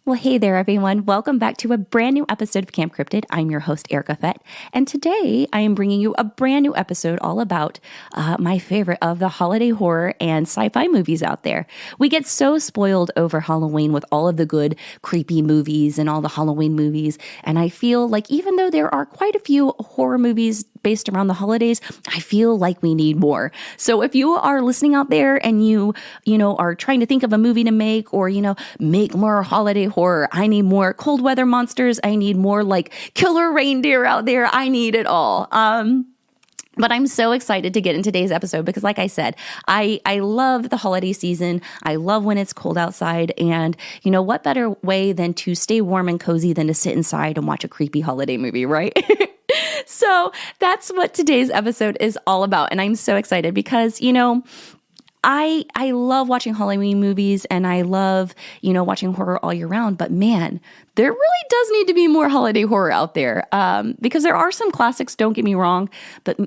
Well, hey there, everyone. Welcome back to a brand new episode of Camp Cryptid. I'm your host, Erica Fett, and today I am bringing you a brand new episode all about my favorite of the holiday horror and sci-fi movies out there. We get so spoiled over Halloween with all of the good, creepy movies and all the Halloween movies, and I feel like even though there are quite a few horror movies based around the holidays, I feel like we need more. So if you are listening out there and you are trying to think of a movie to make or, make more holiday horror, I need more cold weather monsters. I need more like killer reindeer out there. I need it all. But I'm so excited to get in today's episode because, like I said, I love the holiday season. I love when it's cold outside. And, what better way than to stay warm and cozy than to sit inside and watch a creepy holiday movie, right? So that's what today's episode is all about. And I'm so excited because, I love watching Halloween movies and I love, watching horror all year round. But man, there really does need to be more holiday horror out there because there are some classics, don't get me wrong. But,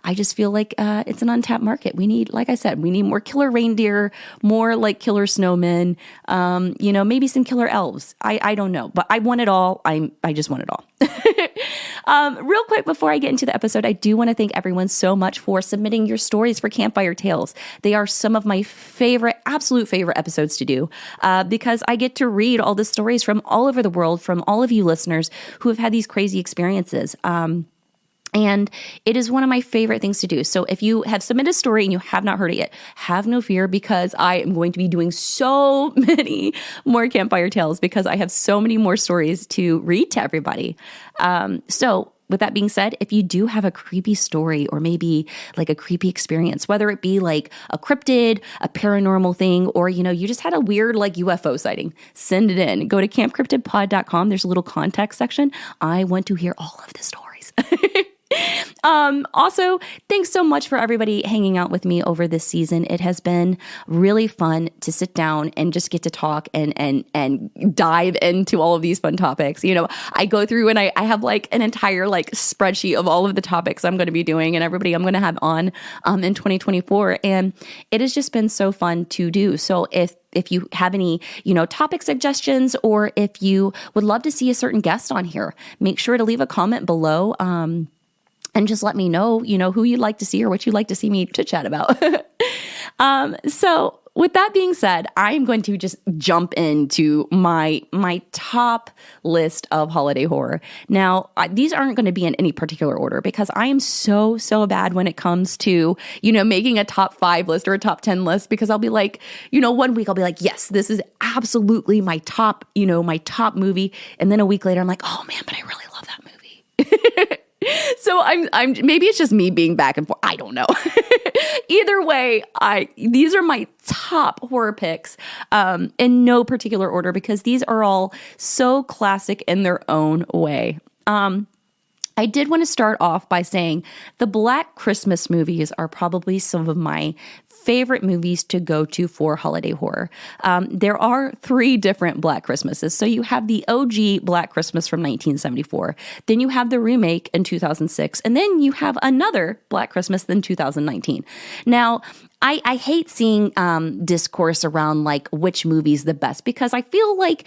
I just feel like it's an untapped market. We need, like I said, we need more killer reindeer, more like killer snowmen, maybe some killer elves. I don't know, but I want it all. I just want it all. Real quick, before I get into the episode, I do want to thank everyone so much for submitting your stories for Campfire Tales. They are some of my absolute favorite episodes to do because I get to read all the stories from all over the world from all of you listeners who have had these crazy experiences. And it is one of my favorite things to do. So if you have submitted a story and you have not heard it yet, have no fear because I am going to be doing so many more Campfire Tales because I have so many more stories to read to everybody. So with that being said, if you do have a creepy story or maybe like a creepy experience, whether it be like a cryptid, a paranormal thing, or, you just had a weird like UFO sighting, send it in. Go to campcryptidpod.com. There's a little contact section. I want to hear all of the stories. Also, thanks so much for everybody hanging out with me over this season. It has been really fun to sit down and just get to talk and dive into all of these fun topics. I go through and I have like an entire like spreadsheet of all of the topics I'm going to be doing and everybody I'm going to have on in 2024. And it has just been so fun to do. So if you have any, topic suggestions or if you would love to see a certain guest on here, make sure to leave a comment below. And just let me know, who you'd like to see or what you'd like to see me chit chat about. So with that being said, I'm going to just jump into my top list of holiday horror. Now, these aren't going to be in any particular order because I am so bad when it comes to, making a top 5 list or a top 10 list because I'll be like, 1 week I'll be like, yes, this is absolutely my top movie. And then a week later, I'm like, oh man, but I really love that movie. So I'm maybe it's just me being back and forth. I don't know. Either way, these are my top horror picks in no particular order because these are all so classic in their own way. I did want to start off by saying the Black Christmas movies are probably some of my favorite movies to go to for holiday horror. There are 3 different Black Christmases. So you have the OG Black Christmas from 1974. Then you have the remake in 2006. And then you have another Black Christmas in 2019. Now, I hate seeing discourse around like which movie is the best because I feel like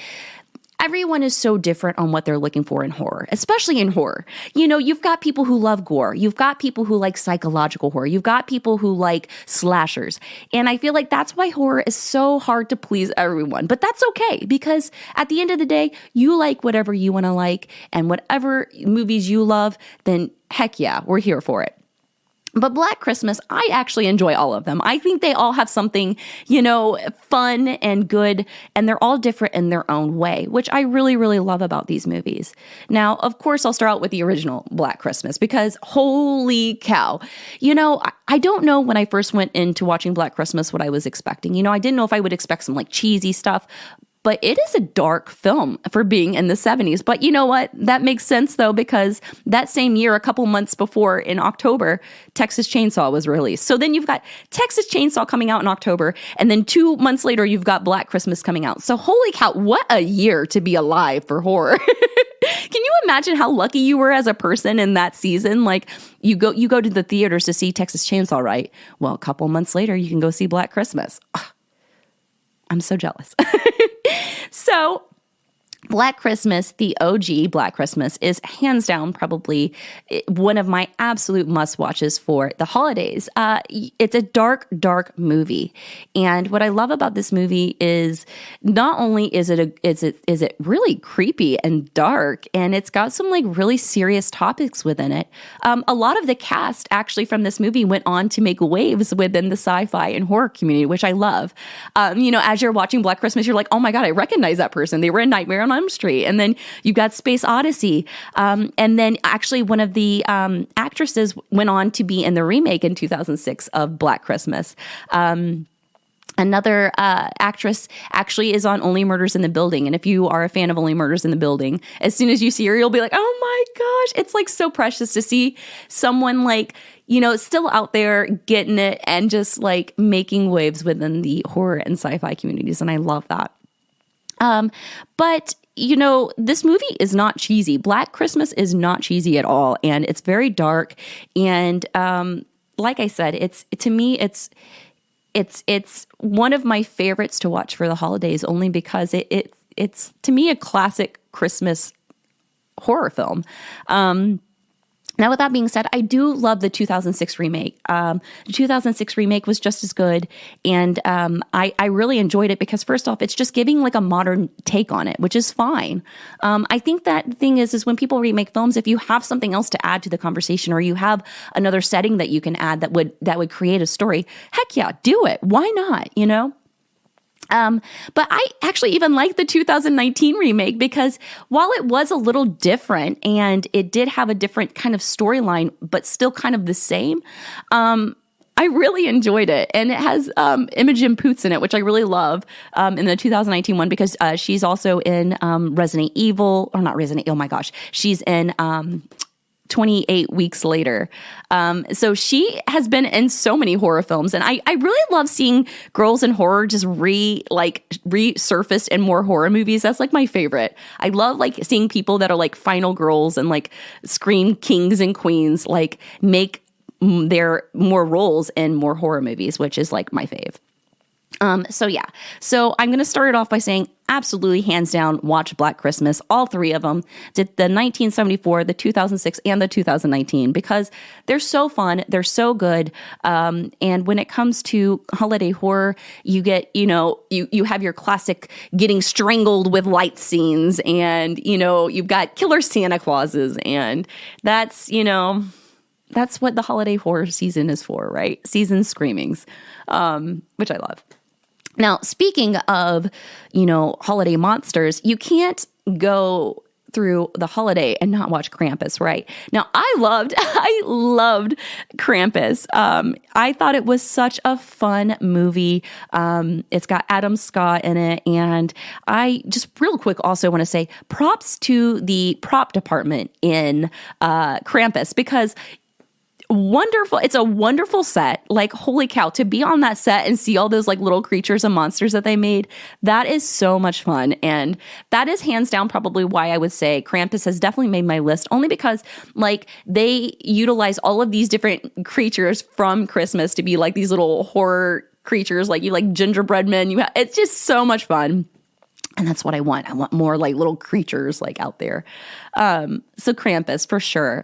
everyone is so different on what they're looking for in horror, especially in horror. You've got people who love gore. You've got people who like psychological horror. You've got people who like slashers. And I feel like that's why horror is so hard to please everyone. But that's okay because at the end of the day, you like whatever you want to like and whatever movies you love, then heck yeah, we're here for it. But Black Christmas, I actually enjoy all of them. I think they all have something, fun and good, and they're all different in their own way, which I really, really love about these movies. Now, of course, I'll start out with the original Black Christmas because holy cow, I don't know when I first went into watching Black Christmas what I was expecting. I didn't know if I would expect some like cheesy stuff. But it is a dark film for being in the 70s. But you know what? That makes sense, though, because that same year, a couple months before, in October, Texas Chainsaw was released. So then you've got Texas Chainsaw coming out in October, and then 2 months later, you've got Black Christmas coming out. So holy cow, what a year to be alive for horror. Can you imagine how lucky you were as a person in that season? Like, you go to the theaters to see Texas Chainsaw, right? Well, a couple months later, you can go see Black Christmas. I'm so jealous. So Black Christmas, the OG Black Christmas, is hands down probably one of my absolute must-watches for the holidays. It's a dark, dark movie. And what I love about this movie is not only is it really creepy and dark, and it's got some like really serious topics within it. A lot of the cast actually from this movie went on to make waves within the sci-fi and horror community, which I love. As you're watching Black Christmas, you're like, oh my God, I recognize that person. They were in Nightmare on Elm Street. And then you've got Space Odyssey. And then actually one of the actresses went on to be in the remake in 2006 of Black Christmas. Another actress actually is on Only Murders in the Building. And if you are a fan of Only Murders in the Building, as soon as you see her, you'll be like, oh my gosh, it's like so precious to see someone like, still out there getting it and just like making waves within the horror and sci-fi communities. And I love that. But this movie is not cheesy. Black Christmas is not cheesy at all. And it's very dark. And like I said, it's one of my favorites to watch for the holidays, only because it's to me a classic Christmas horror film. Now, with that being said, I do love the 2006 remake. The 2006 remake was just as good, and I really enjoyed it because, first off, it's just giving like a modern take on it, which is fine. I think that the thing is when people remake films, if you have something else to add to the conversation, or you have another setting that you can add that would create a story, heck yeah, do it. Why not? But I actually even like the 2019 remake because while it was a little different and it did have a different kind of storyline, but still kind of the same, I really enjoyed it. And it has Imogen Poots in it, which I really love in the 2019 one because she's also in Resident Evil, or not Resident Evil, oh my gosh. She's in 28 Weeks Later. So she has been in so many horror films, and I really love seeing girls in horror just resurfaced in more horror movies. That's like my favorite. I love like seeing people that are like final girls and like scream kings and queens, like make their more roles in more horror movies, which is like my fave. So I'm going to start it off by saying absolutely hands down, watch Black Christmas, all three of them, the 1974, the 2006, and the 2019, because they're so fun. They're so good. And when it comes to holiday horror, you get, you have your classic getting strangled with light scenes, and, you've got killer Santa Clauses, and that's what the holiday horror season is for, right? Season screamings, which I love. Now, speaking of, holiday monsters, you can't go through the holiday and not watch Krampus, right? Now, I loved Krampus. I thought it was such a fun movie. It's got Adam Scott in it. And I just real quick also want to say props to the prop department in Krampus, because wonderful. It's a wonderful set. Like, holy cow, to be on that set and see all those like little creatures and monsters that they made, that is so much fun. And that is hands down probably why I would say Krampus has definitely made my list, only because like they utilize all of these different creatures from Christmas to be like these little horror creatures, like you like gingerbread men. It's just so much fun. And that's what I want. I want more like little creatures like out there. So Krampus for sure.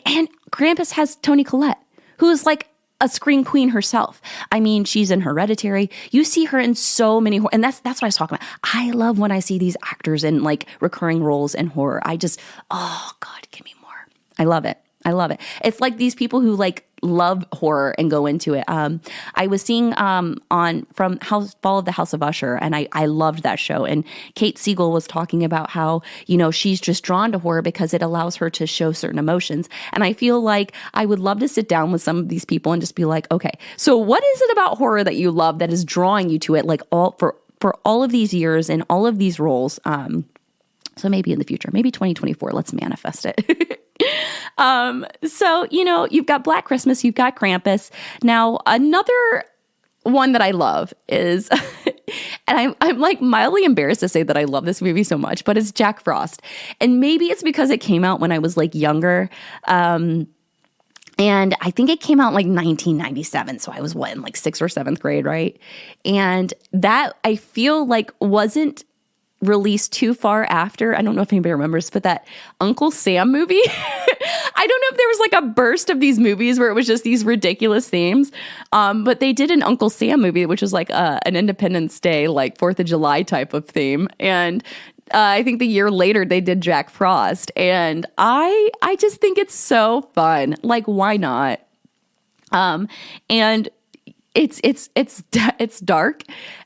And Krampus has Toni Collette, who is like a scream queen herself. I mean, she's in Hereditary. You see her in so many, and that's what I was talking about. I love when I see these actors in like recurring roles in horror. Oh God, give me more. I love it. It's like these people who like love horror and go into it. I was seeing from Fall of the House of Usher, and I loved that show. And Kate Siegel was talking about how, she's just drawn to horror because it allows her to show certain emotions. And I feel like I would love to sit down with some of these people and just be like, okay, so what is it about horror that you love that is drawing you to it, like for all of these years and all of these roles? So maybe in the future, maybe 2024, let's manifest it. So, you've got Black Christmas, you've got Krampus. Now, another one that I love is, and I'm like mildly embarrassed to say that I love this movie so much, but it's Jack Frost. And maybe it's because it came out when I was like younger. And I think it came out like 1997. So I was in like 6th or 7th grade, right? And that I feel like wasn't released too far after. I don't know if anybody remembers, but that Uncle Sam movie. I don't know if there was like a burst of these movies where it was just these ridiculous themes. But they did an Uncle Sam movie, which was like an Independence Day, like 4th of July type of theme. And I think the year later they did Jack Frost. And I just think it's so fun. Like, why not? And it's dark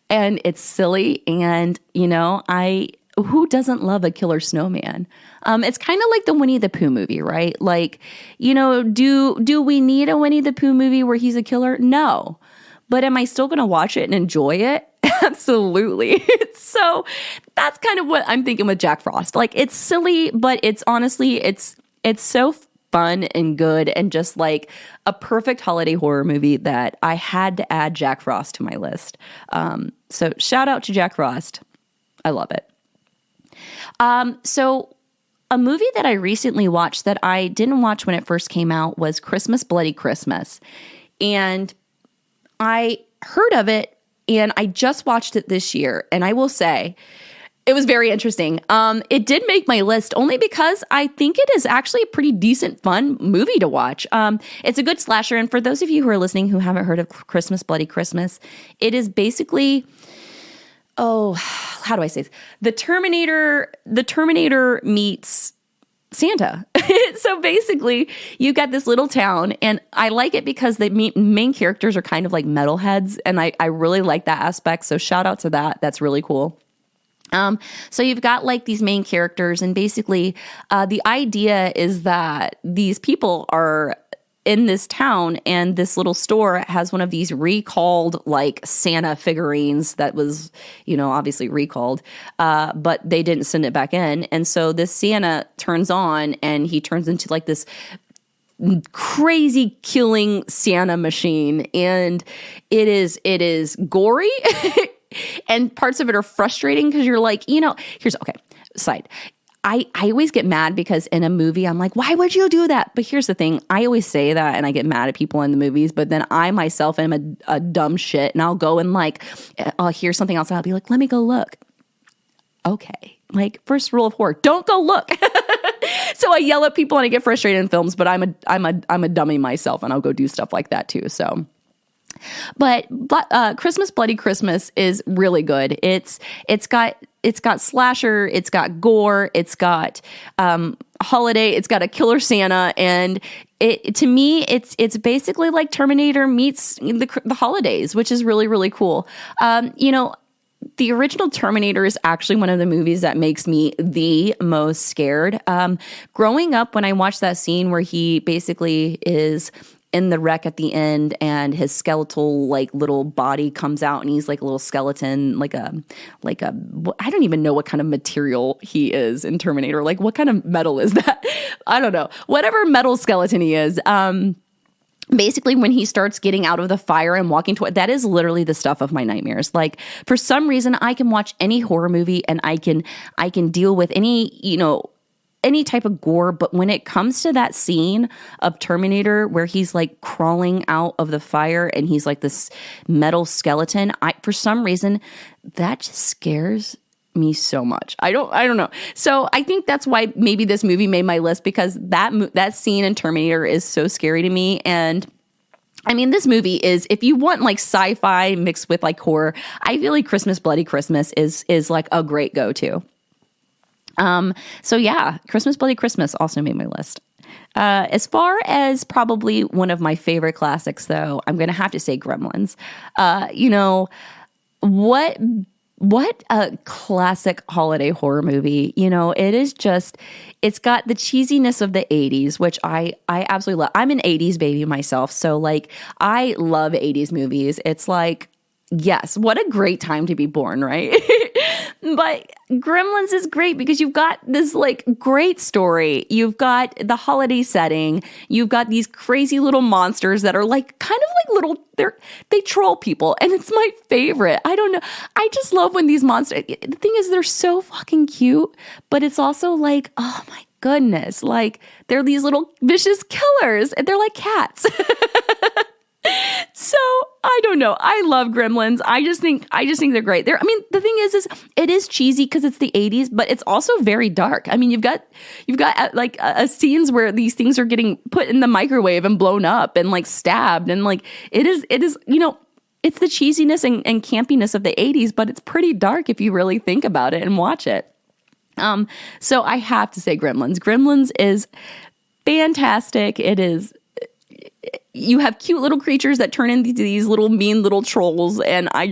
and it's silly, and who doesn't love a killer snowman? It's kind of like the Winnie the Pooh movie, right? Like, do we need a Winnie the Pooh movie where he's a killer? No. But am I still going to watch it and enjoy it? Absolutely. So that's kind of what I'm thinking with Jack Frost. Like, it's silly, but it's honestly, it's so fun and good, and just like a perfect holiday horror movie that I had to add Jack Frost to my list. So shout out to Jack Frost. I love it. So a movie that I recently watched that I didn't watch when it first came out was Christmas, Bloody Christmas. And I heard of it, and I just watched it this year. And I will say, it was very interesting. It did make my list only because I think it is actually a pretty decent, fun movie to watch. It's a good slasher. And for those of you who are listening who haven't heard of Christmas, Bloody Christmas, it is basically, how do I say this? The Terminator meets Santa. So basically, you got this little town, and I like it because the main characters are kind of like metalheads, and I really like that aspect. So shout out to that. That's really cool. So you've got like these main characters, and basically the idea is that these people are in this town, and this little store has one of these recalled like Santa figurines that was, obviously recalled, but they didn't send it back in. And so this Santa turns on, and he turns into like this crazy killing Santa machine. And it is gory. And parts of it are frustrating because you're like, side. I always get mad because in a movie, I'm like, why would you do that? But here's the thing. I always say that, and I get mad at people in the movies, but then I myself am a dumb shit, and I'll go and like, I'll hear something else, and I'll be like, let me go look. Okay. Like, first rule of horror, don't go look. So I yell at people and I get frustrated in films, but I'm a dummy myself, and I'll go do stuff like that too. So. But Christmas, Bloody Christmas is really good. It's got slasher, it's got gore, it's got holiday, it's got a killer Santa, and to me it's basically like Terminator meets the holidays, which is really, really cool. The original Terminator is actually one of the movies that makes me the most scared. Growing up, when I watched that scene where he basically is in the wreck at the end, and his skeletal like little body comes out, and he's like a little skeleton, like a I don't even know what kind of material he is in Terminator. Like, what kind of metal is that? I don't know. Whatever metal skeleton he is. Basically, when he starts getting out of the fire and walking toward, that is literally the stuff of my nightmares. Like, for some reason, I can watch any horror movie and I can deal with any type of gore, but when it comes to that scene of Terminator where he's like crawling out of the fire and he's like this metal skeleton, for some reason that just scares me so much. I don't know. So I think that's why maybe this movie made my list, because that scene in Terminator is so scary to me. And I mean, this movie is, if you want like sci-fi mixed with like horror, I feel like Christmas, Bloody Christmas is like a great go-to. So yeah, Christmas, Bloody Christmas also made my list. As far as probably one of my favorite classics, though, I'm going to have to say Gremlins. What a classic holiday horror movie. It's got the cheesiness of the 80s, which I absolutely love. I'm an 80s baby myself. So like, I love 80s movies. It's like, yes, what a great time to be born, right? But Gremlins is great because you've got this like great story. You've got the holiday setting. You've got these crazy little monsters that are like kind of like little, they troll people. And it's my favorite. I don't know. I just love when these monsters, the thing is, they're so fucking cute, but it's also like, oh my goodness. Like, they're these little vicious killers and they're like cats. So I don't know. I love Gremlins. I just think they're great. The thing is it is cheesy because it's the 80s, but it's also very dark. I mean, you've got like scenes where these things are getting put in the microwave and blown up and like stabbed, and like it is it's the cheesiness and campiness of the 80s, but it's pretty dark if you really think about it and watch it. So I have to say Gremlins. Gremlins is fantastic. It is. You have cute little creatures that turn into these little mean little trolls, and I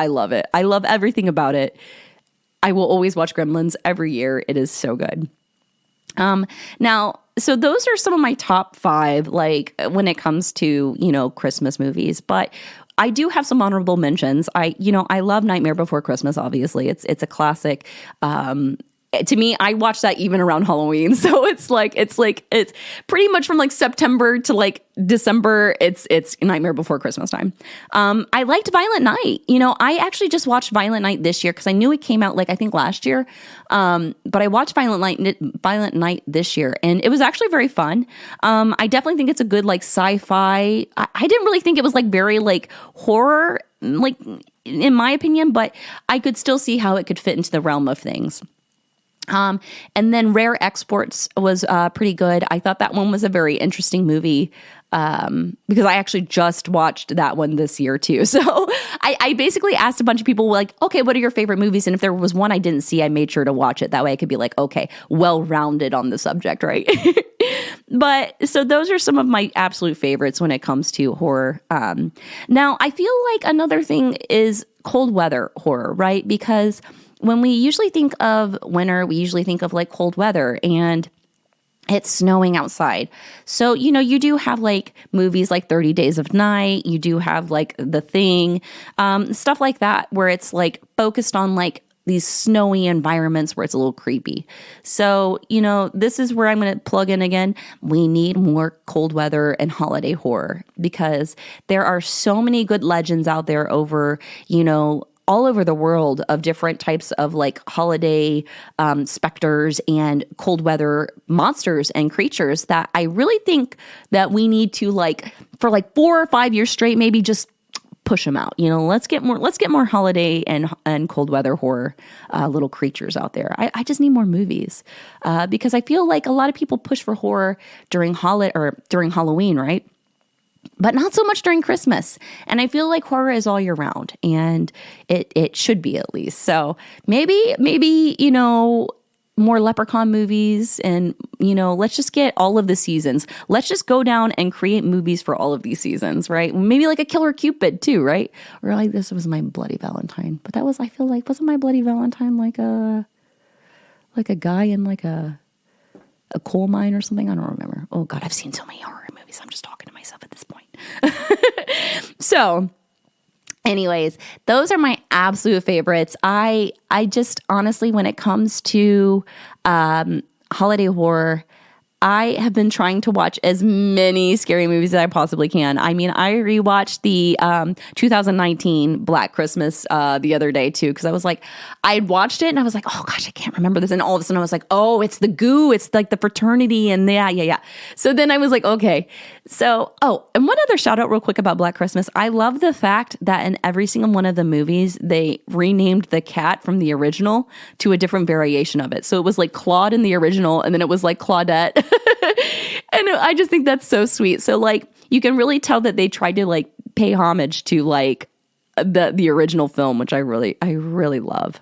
love it. I love everything about it. I will always watch Gremlins every year. It is so good. Now, so those are some of my top 5, like when it comes to, Christmas movies, but I do have some honorable mentions. I love Nightmare Before Christmas. Obviously, it's a classic. To me, I watch that even around Halloween. So it's pretty much from like September to like December. It's Nightmare Before Christmas time. I liked Violent Night. I actually just watched Violent Night this year because I knew it came out like I think last year. But I watched Violent Night this year, and it was actually very fun. I definitely think it's a good like sci-fi. I didn't really think it was like very like horror, like in my opinion, but I could still see how it could fit into the realm of things. And then Rare Exports was pretty good. I thought that one was a very interesting movie because I actually just watched that one this year too. So I basically asked a bunch of people like, okay, what are your favorite movies? And if there was one I didn't see, I made sure to watch it. That way I could be like, okay, well-rounded on the subject, right? But so those are some of my absolute favorites when it comes to horror. Now I feel like another thing is cold weather horror, right? Because when we usually think of winter, we usually think of like cold weather and it's snowing outside. So, you do have like movies like 30 Days of Night. You do have like The Thing, stuff like that, where it's like focused on like these snowy environments where it's a little creepy. So, this is where I'm going to plug in again. We need more cold weather and holiday horror because there are so many good legends out there over, all over the world of different types of like holiday specters and cold weather monsters and creatures that I really think that we need to like for like 4 or 5 years straight, maybe just push them out. Let's get more holiday and cold weather horror little creatures out there. I just need more movies because I feel like a lot of people push for horror during Halloween, right? But not so much during Christmas. And I feel like horror is all year round, and it should be at least. So maybe, more Leprechaun movies and, let's just get all of the seasons. Let's just go down and create movies for all of these seasons, right? Maybe like a Killer Cupid too, right? Or like this was my Bloody Valentine. But that was, I feel like, wasn't my Bloody Valentine like a guy in like a coal mine or something? I don't remember. Oh God, I've seen so many horror movies. I'm just talking to myself at this point. So anyways, those are my absolute favorites. I just honestly, when it comes to holiday horror, I have been trying to watch as many scary movies as I possibly can. I mean, I rewatched the 2019 Black Christmas the other day too, because I was like, I had watched it and I was like, oh gosh, I can't remember this. And all of a sudden I was like, oh, it's the goo. It's like the fraternity and yeah. So then I was like, okay. So, and one other shout out real quick about Black Christmas. I love the fact that in every single one of the movies, they renamed the cat from the original to a different variation of it. So it was like Claude in the original, and then it was like Claudette. And I just think that's so sweet. So like you can really tell that they tried to like pay homage to like the original film, which I really love.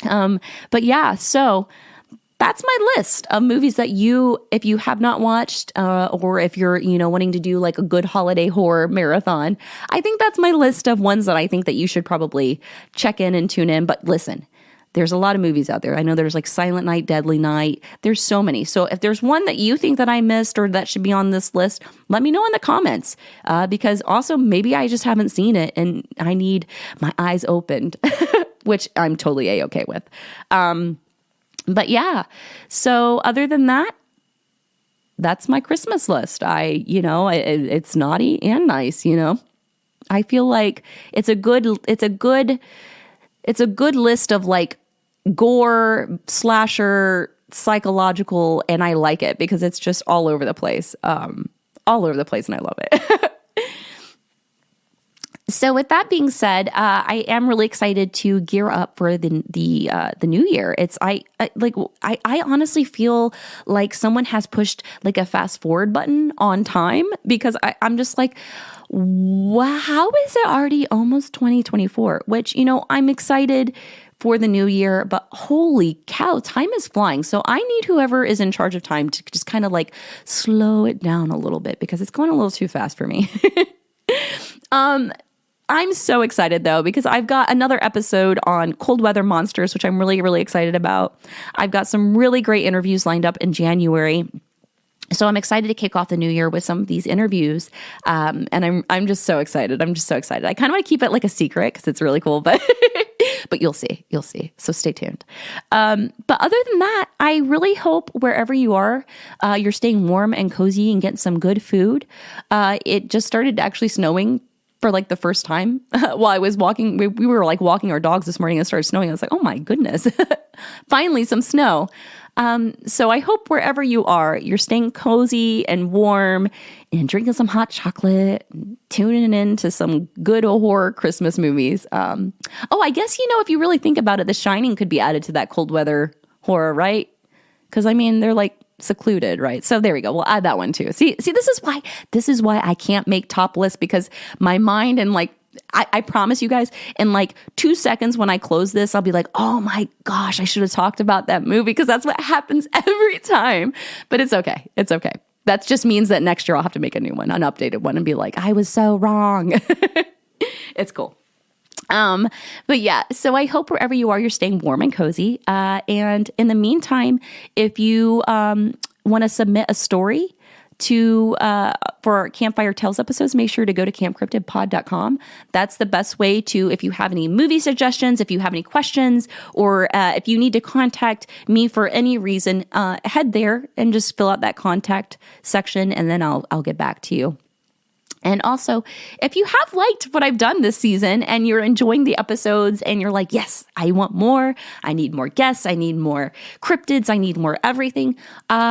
But yeah, so that's my list of movies that if you have not watched, or if you're, wanting to do like a good holiday horror marathon, I think that's my list of ones that I think that you should probably check in and tune in. But listen, there's a lot of movies out there. I know there's like Silent Night, Deadly Night. There's so many. So if there's one that you think that I missed or that should be on this list, let me know in the comments. Because also maybe I just haven't seen it and I need my eyes opened, which I'm totally A-okay with. But yeah, so other than that, that's my Christmas list. It's naughty and nice, I feel like it's a good list of like gore, slasher, psychological, and I like it because it's just all over the place. And I love it. So with that being said, I am really excited to gear up for the new year. I honestly feel like someone has pushed like a fast forward button on time, because I'm just like, wow, how is it already almost 2024? Which, I'm excited for the new year, but holy cow, time is flying. So I need whoever is in charge of time to just kind of like slow it down a little bit, because it's going a little too fast for me. I'm so excited though, because I've got another episode on cold weather monsters, which I'm really, really excited about. I've got some really great interviews lined up in January. So I'm excited to kick off the new year with some of these interviews. And I'm just so excited. I'm just so excited. I kind of want to keep it like a secret because it's really cool, but but you'll see. So stay tuned. But other than that, I really hope wherever you are, you're staying warm and cozy and getting some good food. It just started actually snowing for like the first time while I was walking. We were like walking our dogs this morning and it started snowing. I was like, oh my goodness, finally some snow. So I hope wherever you are, you're staying cozy and warm and drinking some hot chocolate, and tuning in to some good horror Christmas movies. I guess, if you really think about it, The Shining could be added to that cold weather horror, right? Because they're like secluded, right? So there we go. We'll add that one too. See, this is why I can't make top lists, because my mind and like, I promise you guys, in like 2 seconds when I close this, I'll be like, oh my gosh, I should have talked about that movie, because that's what happens every time. But it's okay. It's okay. That just means that next year I'll have to make a new one, an updated one, and be like, I was so wrong. It's cool. But yeah, so I hope wherever you are, you're staying warm and cozy. And in the meantime, if you want to submit a story for Campfire Tales episodes, make sure to go to campcryptidpod.com. That's the best way to, if you have any movie suggestions, if you have any questions, or if you need to contact me for any reason, head there and just fill out that contact section, and then I'll get back to you. And also, if you have liked what I've done this season and you're enjoying the episodes and you're like, yes, I want more, I need more guests, I need more cryptids, I need more everything,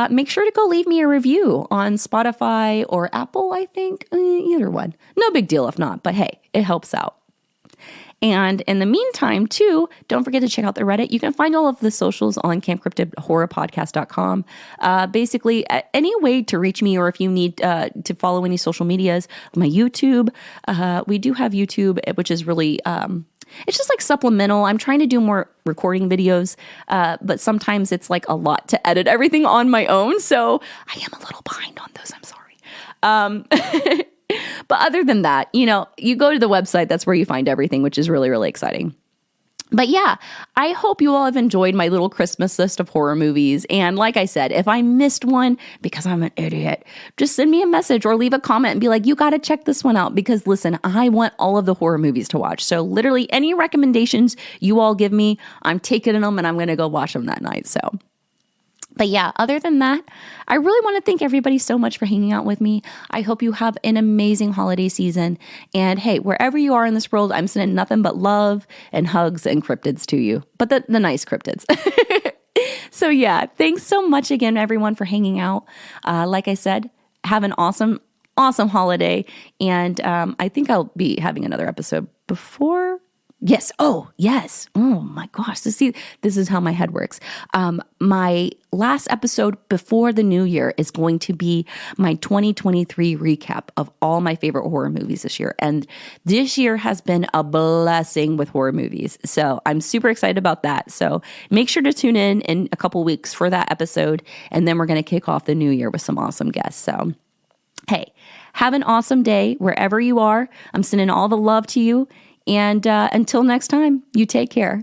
make sure to go leave me a review on Spotify or Apple, I think, either one. No big deal if not, but hey, it helps out. And in the meantime, too, don't forget to check out the Reddit. You can find all of the socials on campcryptidhorrorpodcast.com. Basically, any way to reach me, or if you need to follow any social medias, my YouTube. We do have YouTube, which is really... it's just like supplemental. I'm trying to do more recording videos, but sometimes it's like a lot to edit everything on my own. So I am a little behind on those. I'm sorry. But other than that, you go to the website, that's where you find everything, which is really, really exciting. But yeah, I hope you all have enjoyed my little Christmas list of horror movies. And like I said, if I missed one because I'm an idiot, just send me a message or leave a comment and be like, you got to check this one out, because listen, I want all of the horror movies to watch. So literally any recommendations you all give me, I'm taking them and I'm going to go watch them that night. So. But yeah, other than that, I really want to thank everybody so much for hanging out with me. I hope you have an amazing holiday season. And hey, wherever you are in this world, I'm sending nothing but love and hugs and cryptids to you. But the nice cryptids. So yeah, thanks so much again, everyone, for hanging out. Like I said, have an awesome holiday. And I think I'll be having another episode before... Yes. Oh, yes. Oh my gosh. This is how my head works. My last episode before the new year is going to be my 2023 recap of all my favorite horror movies this year. And this year has been a blessing with horror movies. So I'm super excited about that. So make sure to tune in a couple weeks for that episode. And then we're going to kick off the new year with some awesome guests. So, hey, have an awesome day wherever you are. I'm sending all the love to you. And until next time, you take care.